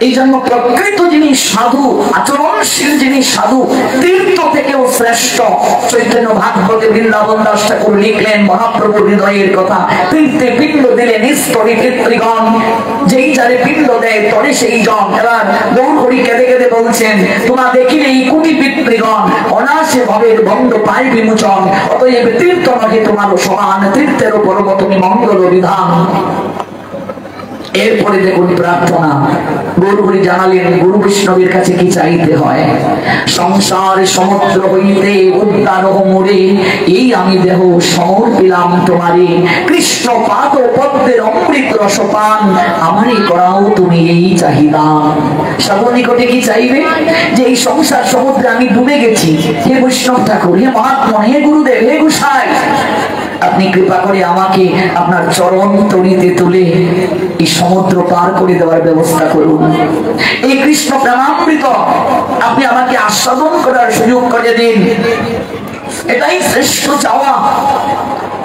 এই জন্য প্রকৃত যিনি সাধু, আচরণশীল যিনি সাধু, তীর্থ থেকেও শ্রেষ্ঠ। চৈতন্য ভাগবতে বৃন্দাবন দাস ঠাকুর লিখলেন মহাপ্রভুর হৃদয়ের কথা, তীর্থে পিণ্ড দিলে নিস্তরী পিতৃগণ, যেই যারে পিণ্ড দেয় তরে সেই জন। এবার গৌরহরি কেঁদে কেঁদে বলছেন, তোমরা দেখিলে এই কোটি পিতৃগণ অনাসে ভবের বন্ধ পায় বিমোচন, অতএব তীর্থ নহে তোমারও সমান, তীর্থের উপর তুমি মঙ্গল বিধান। এরপরে দেখুন প্রার্থনা, গৌরহরি জানালেন গুরু বৈষ্ণবের কাছে কি চাইতে হয়। সংসার সমুদ্র হইতে উদ্ধার মোরে, এই আমি দেহ সমর্পিলাম তোমারে, কৃষ্ণ পাদ পদ্মের অমৃত রসপান, আমারই করাও তুমি এই চাহিদা। সাধু নিকটে কি চাইবে? যে এই সংসার সমুদ্রে আমি ডুবে গেছি, হে বৈষ্ণব ঠাকুর, হে মহাত্মা, হে গুরুদেব, হে গোসাই, আপনি কৃপা করে আমাকে আপনার চরণ তরিতে তুলে এই সমুদ্র পার করে দেওয়ার ব্যবস্থা করুন। এই কৃষ্ণ প্রেমামৃত আপনি আমাকে আস্বাদন করার সুযোগ করে দিন। এটাই শ্রেষ্ঠ চাওয়া,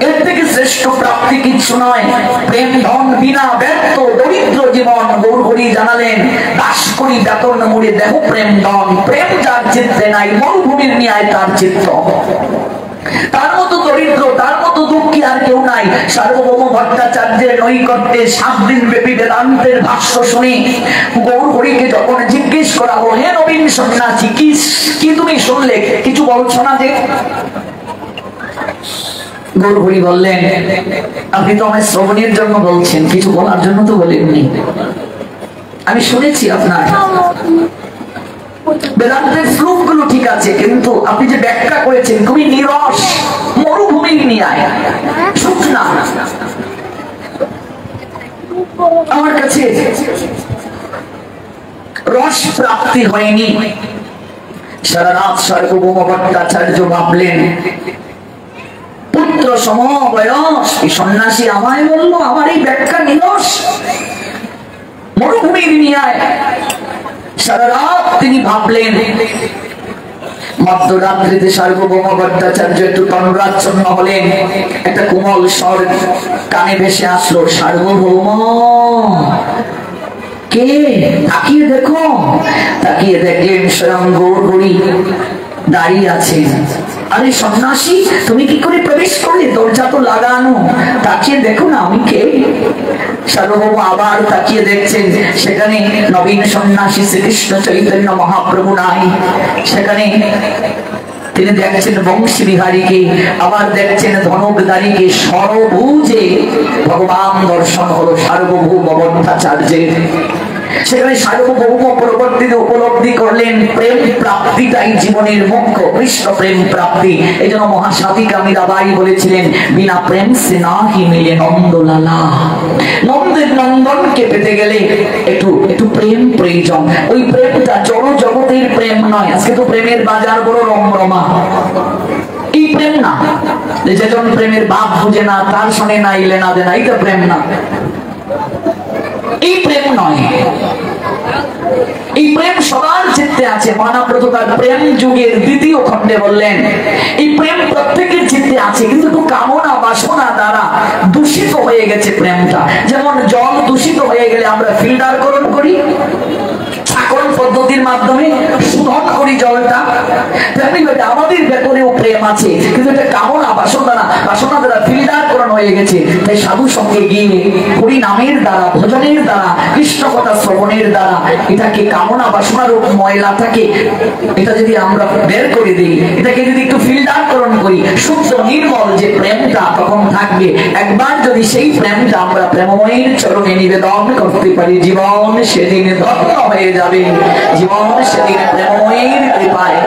এর থেকে শ্রেষ্ঠ প্রাপ্তি কিছু নয়। প্রেম ধন বিনা ব্যর্থ দরিদ্র জীবন। গৌরহরি জানালেন, দাস করি বেতন মুড়ে দেহ প্রেম ধন, প্রেম যার চিত্তে নাই মরুভূমির ন্যায় তার চিত্ত। তার মতো দরিদ্র, তার মতো দুঃখী আর কেউ নাই। সার্বভৌম ভট্টাচার্যের নৈকট্যে 7 দিন ব্যাপী বেদান্তের ভাষ্য শুনে গৌরহরিকে যখন জিজ্ঞেস করা হলো, হে নবীন সন্ন্যাসী, কি তুমি শুনলে, কিছু বলছো না যে? গৌরহরি বললেন, আপনি তো আমায় শ্রবণের জন্য বলছেন, কিছু বলার জন্য তো বলেননি। আমি শুনেছি আপনার বেদান্তের শ্লোকগুলো ঠিক আছে, কিন্তু আপনি যে ব্যাখ্যা করেছেন খুবই নিরস, মরুভূমির ন্যায় শুকনা। আমার কাছে রস প্রাপ্তি হয়নি। সারা রাত সার্বভৌম ভট্টাচার্য ভাবলেন, পুত্র সম বয়স এই সন্ন্যাসী আমায় বললো, আমার এই ব্যাখ্যা নিরস, মরুভূমির ন্যায়। সারা রাত তিনি ভাবলেন। মধ্যরাত্রিতে সার্বভৌম ভট্টাচার্য একটু তন্দ্রাচ্ছন্ন হলেন। একটা কোমল স্বর কানে ভেসে আসলো, সার্বভৌম কে? তাকিয়ে দেখো। তাকিয়ে দেখলেন স্বয়ং গৌরহরি দাঁড়িয়ে আছেন। আরে সন্ন্যাসী, তুমি কি করে প্রবেশ করলে? দরজা তো লাগানো, তাকিয়ে দেখো না আমি কে। সার্বভৌম আবার তাকিয়ে দেখছেন, সেখানে নবীন সন্ন্যাসী শ্রীকৃষ্ণ চৈতন্য মহাপ্রভু নাই। সেখানে তিনি দেখছেন বংশী বিহারীকে, আবার দেখছেন ধনুকধারীকে। সরভুজে ভগবান দর্শন হলো সার্বভৌম ভট্টাচার্যের। সেখানে সার্বভৌম পরবর্তীতে উপলব্ধি করলেন প্রেম প্রাপ্তিটাই জীবনের মুখ্য, কৃষ্ণ প্রেম প্রাপ্তি। এই জন্য মহাসাধিকা মীরাবাই বলেছিলেন, বিনা প্রেম সে নাহি মিলে নন্দলালা। নন্দের নন্দনকে পেতে গেলে একটু প্রেম প্রয়োজন। ওই প্রেমটা জড় জগতের প্রেম নয়। আজকে তো প্রেমের বাজার বড় রমরমা। এই প্রেম না, যেজন প্রেমের বাপ বুঝে না, তার সঙ্গে না ইলে না দেনা, এইটা প্রেম না। এই প্রেম নয়, এই প্রেম সবার চিত্তে আছে। মহাপ্রভু তার প্রেম যুগের 2য় খণ্ডে বললেন, এই প্রেম প্রত্যেকের চিত্তে আছে, কিন্তু একটু কামনা বাসনা দ্বারা দূষিত হয়ে গেছে প্রেমটা। যেমন জল দূষিত হয়ে গেলে আমরা ফিল্টারকরণ করি, ছাকরণ পদ্ধতির মাধ্যমে শোধন করি জলটা, তেমনি আমাদের ভেতরেও প্রেম আছে, কিন্তু এটা কামনা বাসনা দ্বারা ফিল্টারকরণ হয়ে গেছে। তাই সাধু সঙ্গে গিয়ে হরি নামের দ্বারা, ভজনের দ্বারা, কৃষ্ণ কথা শ্রবণের দ্বারা এটাকে কামনা বাসনার ময়লাটাকে এটা যদি আমরা বের করে দিই, এটাকে যদি একটু ফিল্টারকরণ করি, শুদ্ধ নির্মল যে প্রেমটা তখন থাকবে। একবার যদি সেই প্রেমটা আমরা প্রেমময়ের চরণে নিবেদন করতে পারি, জীবন সেদিন ধন্য হয়ে যাবে, জীবন সেদিন প্রেমময়ের কৃপায়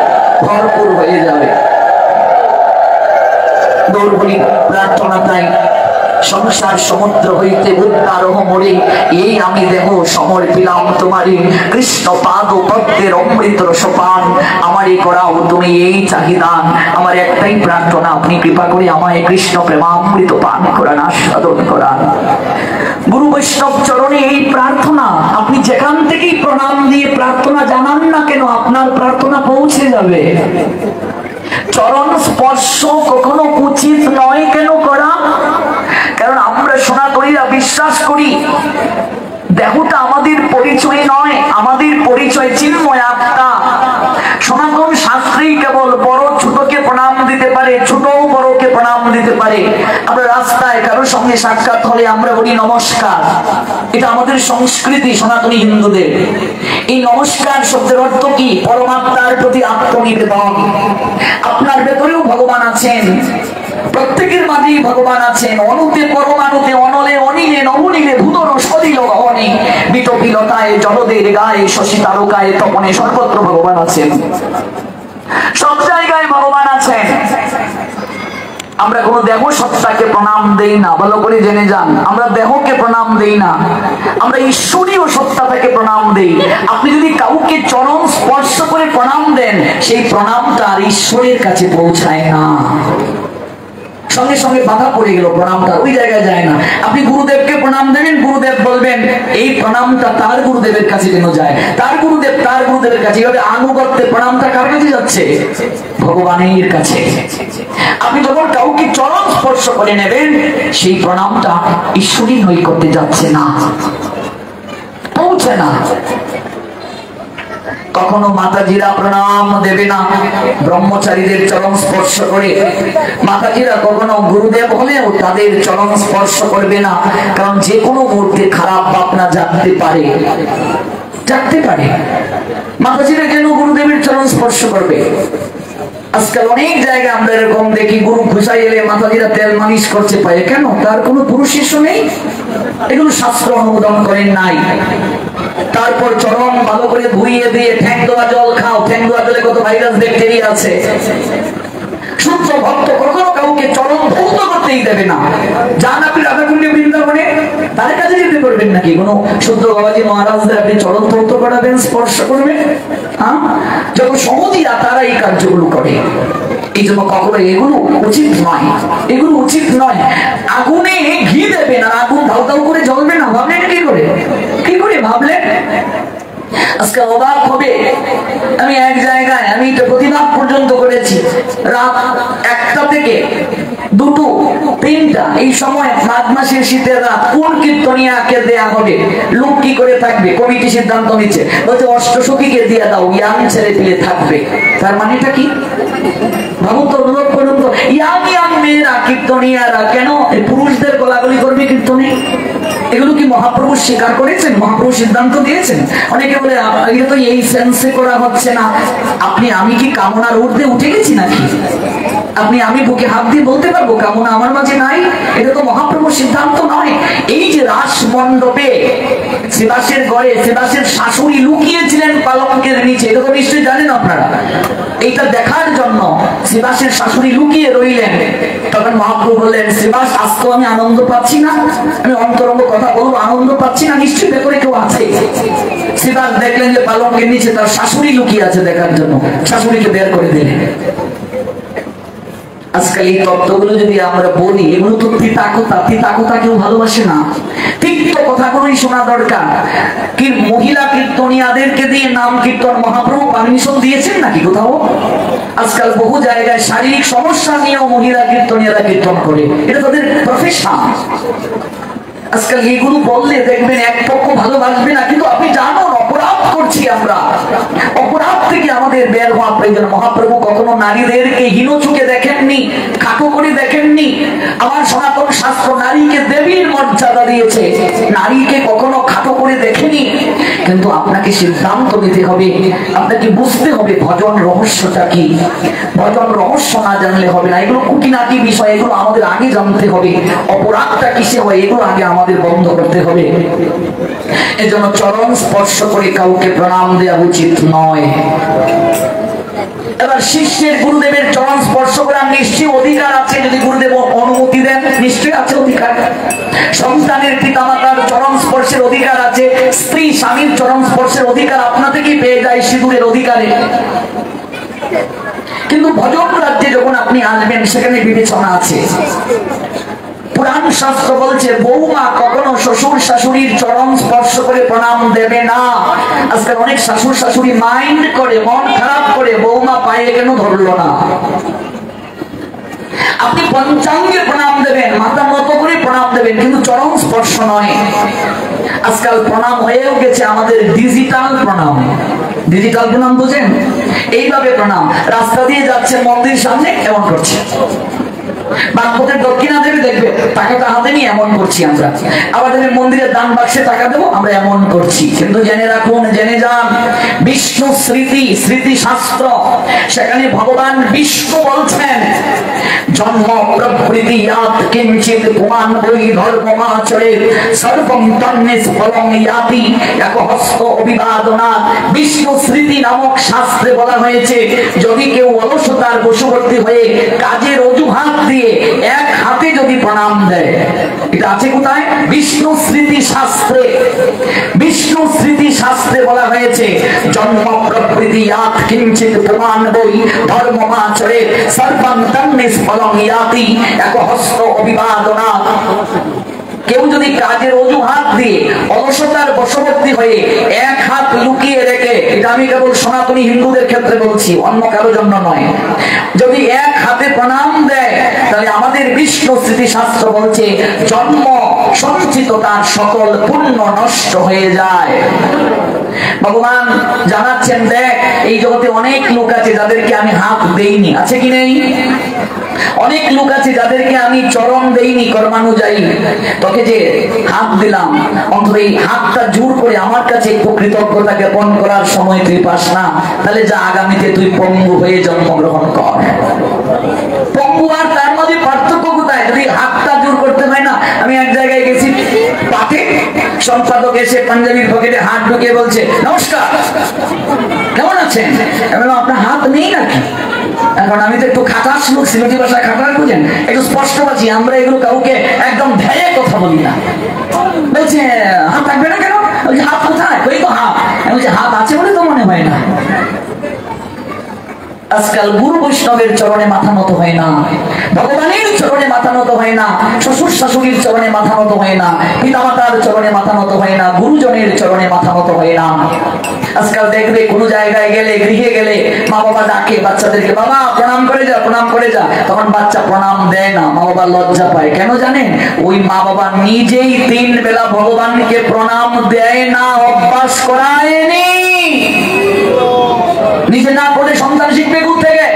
ভরপুর হয়ে যাবে। গৌরহরি প্রার্থনা তাই, সংসার সমুদ্র হইতে উদ্ধার মোরে, এই আমি দেহ সমর্পিলাম তোমারে, কৃষ্ণ পাদ পদ্মের অমৃত রসপান, আমারই করাও তুমি এই চাহিদান। আমার একটাই প্রার্থনা, আপনি কৃপা করে আমায় কৃষ্ণ প্রেমামৃত পান করান, আস্বাদন করান। গুরু বৈষ্ণব চরণে এই প্রার্থনা, আপনি যেখান থেকেই প্রণাম দিয়ে প্রার্থনা জানান না কেন, আপনার প্রার্থনা পৌঁছে যাবে। চরণ স্পর্শ কখনো উচিত নয় কেন করা? কারণ আমরা সনাতনীরা বিশ্বাস করি দেহটা আমাদের পরিচয় নয়, আমাদের বিষয় চিন্ময় আত্মা। সনাতন শাস্ত্রী কেবল বড় ছোটকে প্রণাম দিতে পারে, ছোট বড়কে প্রণাম দিতে পারে। আমরা রাস্তায় কারোর সঙ্গে সাক্ষাৎ হলে আমরা বলি নমস্কার, এটা আমাদের সংস্কৃতি সনাতনী হিন্দুদের। এই নমস্কার শব্দের অর্থ কি? পরমাত্মার প্রতি আত্মনিবেদন। আপনার ভেতরেও ভগবান আছেন, প্রত্যেকের মাঝেই ভগবান আছেন। অনুতে পরমাণুতে, অনলে অনিলে, নবনীলে, ভূতর সলিল গহনে, বিতপিলতায় জলদের গায়ে, শশী তারকায় তপনে, সর্বত্র ভগবান আছেন, সব জায়গায় ভগবান আছেন। আমরা কোন দেহ সত্তাকে প্রণাম দেই না, ভালো করে জেনে যান। আমরা দেহকে প্রণাম দেই না, আমরা ঈশ্বরীয় সত্তাটাকে প্রণাম দেই। আপনি যদি কাউকে চরণ স্পর্শ করে প্রণাম দেন, সেই প্রণামটা আর ঈশ্বরের কাছে পৌঁছায় না, সঙ্গে সঙ্গে বাধা পড়ে গেল, প্রণামটা ওই জায়গায় যায় না। আপনি গুরুদেবকে প্রণাম দেবেন, গুরুদেব বলবেন এই প্রণামটা তার গুরুদেবের কাছে যেন যায়, তার গুরুদেব তার গুরুদেবের কাছে। এইভাবে আনুগত্যে প্রণামটা কার কাছে যাচ্ছে? ভগবানের কাছে। আপনি যখন কাউকে চরণ স্পর্শ করে নেবেন, সেই প্রণামটা ঈশ্বরী নৈকট্যে যাচ্ছে না, পৌঁছে না। কখনো মাতাজিরা প্রণাম দেবে না ব্রহ্মচারীদের চরণ স্পর্শ করে। মাতাজিরা কখনো গুরুদেব হলেও তাদের চরণ স্পর্শ করবে না, কারণ যে কোনো মুহূর্তে খারাপ ভাবনা জাগতে পারে, জাগতে পারে। মাতাজিরা কেন গুরুদেবের চরণ স্পর্শ করবে? আজকাল অনেক জায়গায় আমরা এরকম দেখি, গুরু ঘুষাই এলে মাতাজিরা তেল মালিশ করছে পায়ে। কেন? তার কোনো পুরুষ শিষ্য নেই, এগুলো শাস্ত্র অনুমোদন করেন নাই। তারপর চরণ ভালো করে ধুইয়ে দিয়ে ঠ্যাং ধোয়া জল খাও, ঠ্যাং ধোয়া জলে কত ভাইরাস ব্যাকটেরিয়া আছে। শুদ্ধ ভক্ত কখনো কাউকে চরণ ধৌত করতেই দেবে না। যান আপনি রাধাকুণ্ডে বৃন্দাবনে, তাদের কাছে যেতে পারবেন নাকি? কোনো শুদ্ধ বাবাজি মহারাজদের আপনি চরণ ধৌত করাবেন, স্পর্শ করবেন? হ্যাঁ, যত সহজীরা তারা এই কার্যগুলো করে। এই জন্য কখনো এগুলো উচিত নয়, এগুলো উচিত নয়। আগুনে ঘি দেবেন আর আগুন ধাউ ধাউ করে জ্বলবে না, ভাবলেন কি করে? কি করে ভাবলেন? আজকে অবাক হবে, আমি এক জায়গায়, আমি এটা প্রতিবাদ পর্যন্ত করেছি, রাত 1টা থেকে 2টো 3টা, এই সময় মাঘ মাসের শীতের রাত, কোন কীর্তনিয়াকে দেয়া হবে? লোক কি করে থাকবে? কমিটি সিদ্ধান্ত নিচ্ছে, বলছে অষ্টসখীকে দিয়ে দাও, ইয়াং ছেলে পেলে থাকবে। তার মানেটা কি? ভাবো তো, অনুরোধ করুন তো, ইয়াং ইয়াং মেয়েরা কীর্তনিয়ারা কেন পুরুষদের গোলাগুলি করবে কীর্তনে? এগুলো কি মহাপ্রভু স্বীকার করেছেন? মহাপ্রভু সিদ্ধান্ত দিয়েছেন? অনেকে বলে এটা তো এই সেন্সে করা হচ্ছে না। আপনি আমি কি কামনার ঊর্ধ্বে উঠে গেছি নাকি? আপনি আমি বুকে হাত দিয়ে বলতে পারবো কামনা আমার মাঝে নাই? এটা তো মহাপ্রভুর সিদ্ধান্ত নয়। এই যে রাস মণ্ডপে শিবাসের ঘরে শিবাসের শাশুড়ি লুকিয়েছিলেন পালঙ্কের নিচে, এটা তো নিশ্চয়ই জানেন আপনারা। এইটা দেখার জন্য শিবাসের শাশুড়ি লুকিয়ে রইলেন। তখন মহাপ্রভু বললেন, শিবাস আজ তো আমি আনন্দ পাচ্ছি না, আমি অন্তরঙ্গ কথা বলবো, আনন্দ পাচ্ছি না, নিশ্চয়ই ভেতরে কেউ আছে। শিবাস দেখলেন যে পালঙ্কের নিচে তার শাশুড়ি লুকিয়ে আছে, দেখার জন্য শাশুড়িকে বের করে দিলেন। আজকাল এই তত্ত্বগুলো যদি আমরা বলি, এগুলো তো পিতা কথা, পিতা কথা কেউ ভালোবাসে না। তিক্ত কথাগুলোই শোনা দরকার। কি মহিলা কীর্তনিয়াদেরকে দিয়ে নাম কীর্তন মহাপ্রভু পারমিশন দিয়েছেন নাকি কোথাও? আজকাল বহু জায়গায় শারীরিক সমস্যা নিয়েও মহিলা কীর্তনিয়ারা কীর্তন করে, এটা তাদের প্রফেশন। আজকাল এইগুলো বললে দেখবেন এক পক্ষ ভালোবাসবে না, কিন্তু আপনি জানো অপরাধ করছি আমরা। অপরাধ থেকে আমাদের বের হওয়া প্রয়োজন। মহাপ্রভু কখনো নারীদেরকে হীন চোখে দেখেননি, খাটো করে দেখেননি। আমার সনাতন শাস্ত্র নারীকে দেবীর মর্যাদা দিয়েছে, নারীকে কখনো খাটো করে দেখেনি। কিন্তু আপনাকে সিদ্ধান্ত নিতে হবে, আপনাকে বুঝতে হবে ভজন রহস্যটা কি। ভজন রহস্য না জানলে হবে না। এগুলো খুঁটিনাটি বিষয়, এগুলো আমাদের আগে জানতে হবে। অপরাধটা কিসে হয় এগুলো আগে আমাদের বন্ধ করতে হবে। এজন্য চরণ স্পর্শ করে কাউকে প্রণাম দেওয়া উচিত নয়। এবার শিষ্যের গুরুদেবের চরণ স্পর্শ করার নিশ্চয়ই অধিকার আছে, যদি গুরুদেব অনুমতি দেন, নিশ্চয়ই আছে অধিকার। সন্তানের পিতামাতার চরণ স্পর্শের অধিকার আছে, স্ত্রী স্বামীর চরণ স্পর্শের অধিকার আপনা থেকেই পেয়ে যায় সিঁদুরের অধিকারে। কিন্তু ভজন রাজ্যে যখন আপনি আসবেন, সেখানে বিবেচনা আছে। পুরাণ শাস্ত্র বলছে বৌমা কখনো শ্বশুর শাশুড়ির চরণ স্পর্শ করে প্রণাম দেবে না। আজকাল অনেক শাশুড় শাশুড়ি মাইন্ড করে, মন খারাপ করে, বৌমা পায়ে কেন ধরলো না। আপনি পঞ্চাঙ্গে প্রণাম দেবেন, মাথা নত করে প্রণাম দেবেন, কিন্তু চরণ স্পর্শ নয়। আজকাল প্রণাম হয়েও গেছে আমাদের ডিজিটাল প্রণাম। ডিজিটাল প্রণাম বুঝেন? এইভাবে প্রণাম, রাস্তা দিয়ে যাচ্ছে মন্দির সামনে এমন করছে, বামপথের দক্ষিণা দেবে দেখবে টাকাটা হাতে নিয়ে এমন করছি আমরা, আবার দেখবে মন্দিরের দান বাক্সে টাকা দেবো আমরা এমন করছি। কিন্তু জেনে রাখুন, জেনে যান, বিষ্ণু স্মৃতি স্মৃতি শাস্ত্র, সেখানে ভগবান বিষ্ণু বলছেন জন্ম প্রকৃতি আত কিঞ্চিত পুমান বৈ ধর্মমাচরে সর্বং তন্নিস ফলং ইয়াতি একহস্ত অভিবাদনা। বিষ্ণু স্মৃতি নামক শাস্ত্রে বলা হয়েছে যদি কেউ অলসতার বশবর্তী হয়ে কাজের অজুহাত দিয়ে এক হাতে যদি প্রণাম দেয়, এটা আছে কোথায়? বিষ্ণু স্মৃতি শাস্ত্রে। বিষ্ণু স্মৃতি শাস্ত্রে বলা হয়েছে জন্ম প্রকৃতি আত কিঞ্চিত পুমান বৈ ধর্মমাচরে সর্বং তন্নিস ফলং ইয়াতি একহস্ত অভিবাদনা। কেউ যদি কাজের অজুহাত দিয়ে অলসতার বশবর্তী হয়ে এক হাত লুকিয়ে রেখে, এটা আমি কেবল সনাতনী হিন্দুদের ক্ষেত্রে বলছি, অন্য কারো জন্য নয়, যদি এক হাতে প্রণাম দেয় তাহলে আমাদের বিষ্ণু স্মৃতি শাস্ত্র বলছে জন্ম সঞ্চিত তার সকল পুণ্য নষ্ট হয়ে যায়। ভগবান জানাচ্ছেন দেখ এই জগতে অনেক লোক আছে যাদেরকে আমি হাত দেইনি, আছে কি নেই? অনেক লোক আছে যাদেরকে আমি চরণ দেইনি কর্মানুযায়ী, তোকে যে হাত দিলাম অন্তত এই হাতটা জোর করে আমার কাছে একটু কৃতজ্ঞতা জ্ঞাপন করার সময় তুই পাস না, তাহলে যা আগামীতে তুই পঙ্গু হয়ে জন্মগ্রহণ কর। পঙ্গু আর তার মধ্যে পার্থক্য কোথায়? যদি হাতটা জোর করতে হয় না, আমি এক জায়গায় গেছি পাঠে, সম্পাদক এসে পাঞ্জাবির পকেটে হাত ঢুকিয়ে বলছে নমস্কার কেমন আছেন, আপনার হাত নেই নাকি? এখন আমি তো একটু খাটাস লোক, সিলেটি ভাষায় খাটাস বুঝেন, একটু স্পষ্ট পাচ্ছি, আমরা এগুলো কাউকে একদম ভেয়ে কথা বলি না। বলছে হাত থাকবে না কেন? বলছে হাত কোথায়? ওই তো হাত। বলছে হাত আছে বলে তো মনে হয় না। আজকাল গুরু বৈষ্ণবের চরণে মাথা নত হয় না, ভগবানের চরণে মাথা নত হয় না, শ্বশুর শাশুড়ির চরণে মাথা নত হয় না, পিতামাতার চরণে মাথা নত হয় না, গুরুজনের চরণে মাথা নত হয় না। আজকাল দেখবে কোনো জায়গায় গেলে, গৃহে গেলে মা বাবা ডাকে বাচ্চাদেরকে, বাবা প্রণাম করে যা, প্রণাম করে যা, তখন বাচ্চা প্রণাম দেয় না, মা বাবা লজ্জা পায়। কেন জানেন? ওই মা বাবা নিজেই 3 বেলা ভগবানকে প্রণাম দেয় না, অভ্যাস করায়নি। নিজে না করে সন্তান শিখবে কোথা থেকে?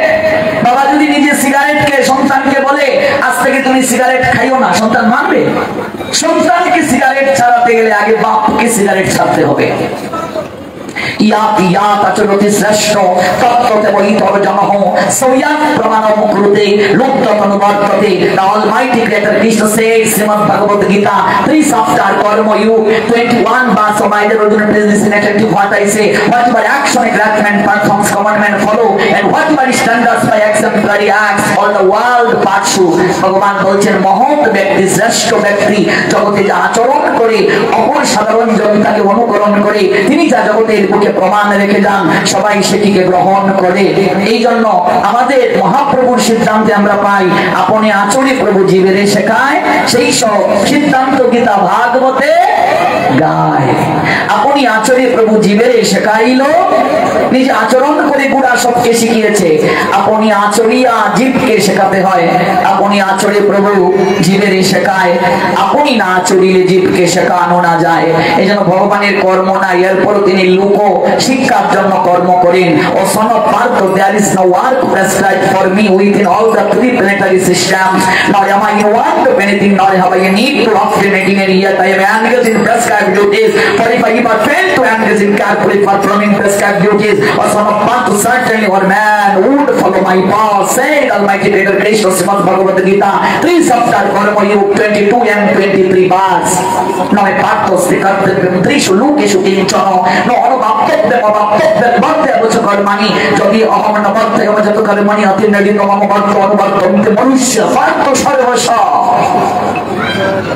বাবা যদি নিজে সিগারেট খেয়ে সন্তানকে বলে আজ থেকে তুমি সিগারেট খাইও না, সন্তান মানবে? সন্তানকে সিগারেট ছাড়াতে গেলে আগে বাপকে সিগারেট ছাড়তে হবে। আচরণে শ্রেষ্ঠ তত্ত্বতে বহিতর জনঃ সৌয়াৎ প্রমাণম কুরুতে লুপ্ততনুবর্ততে। The Almighty Creator Krishna says, Srimad Bhagavad Gita 3 chapter Karma Yug 21 verse of my dear Arjuna, please listen attentively what I say. Whatever action a great man performs, commandment follow, and whatever standards by exemplary acts, all the world pursue. ভগবান বলছেন মহৎ ব্যক্তি, শ্রেষ্ঠ ব্যক্তি জগতে যা আচরণ করে, অপর সাধারণ জনতাকে অনুকরণ করে, তিনি যা জগতের বুকে প্রমাণ রেখে যান, সবাই সেটিকে গ্রহণ করে। এই জন্য আমাদের মহাপ্রভুর সিদ্ধান্তে আমরা পাই আপনি আচরে প্রভু জীবের শেখায়, সেই সব সিদ্ধান্ত গীতা ভাগবতে গায়। আপনি আচরে প্রভু জীবের শেখাইল, নিজে আচরণ করে গুড়া সবকে শিখিয়েছে। আপনি আচরিয়া জীবকে শেখাতে হয়, আপনি আচরে প্রভু জীবের শেখায়, আপনি না আচরিলে জীবকে শেখানো না যায়। এই জন্য ভগবানের কর্ম না, এরপর তিনি লোক শিক্ষার জন্য কর্ম করেন। ও son of Partha, there is no work prescribed for me within all the 3 planetary systems, nor am I in want of anything, nor have I a need to obtain anything, and yet I am engaged in prescribed duties. For if I ever fail to engage in carefully performing prescribed duties, o son of Partha, certainly one man would follow my path, said Almighty Creator Krishna, Srimad Bhagavad Gita 3 chapter Karma Yug 22 and 23 verse. Now a Partha Srikartabhyam Trishu Lokeshu Kinchana, no অনুবাপ্তব্যে অবাপ্তব্যে বর্তে অবশ্য কর্মাণি, যদি অহমন বর্তে অবযত কর্মাণি অতি নদীন মম বর্ত অনুবর্তন্তে মনুষ্য পার্থ সর্বস্ব।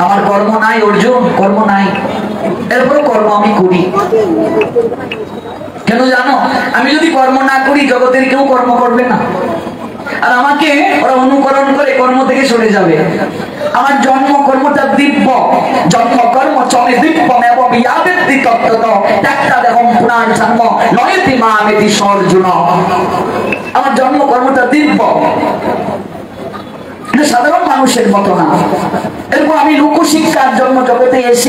আমার কর্ম নাই অর্জুন, কর্ম নাই, এরপরে কর্ম আমি করি। কেন জানো? আমি যদি কর্ম না করি জগতের কেউ কর্ম করবে না, আর আমাকে ওরা অনুকরণ করে কর্ম থেকে সরে যাবে। আমার জন্ম কর্মটা দিব্য, জন্ম কর্ম চমে দিব্য এবং ইয়াবেতি তত্ত্বত একটা দেহম পুরাণ জন্ম নয়তি মামেতি সর্জুন। আমার জন্ম কর্মটা দিব্য, এটা সাধারণ মানুষের মতো না। এরপর আমি লোকশিক্ষার জন্য জগতে এসে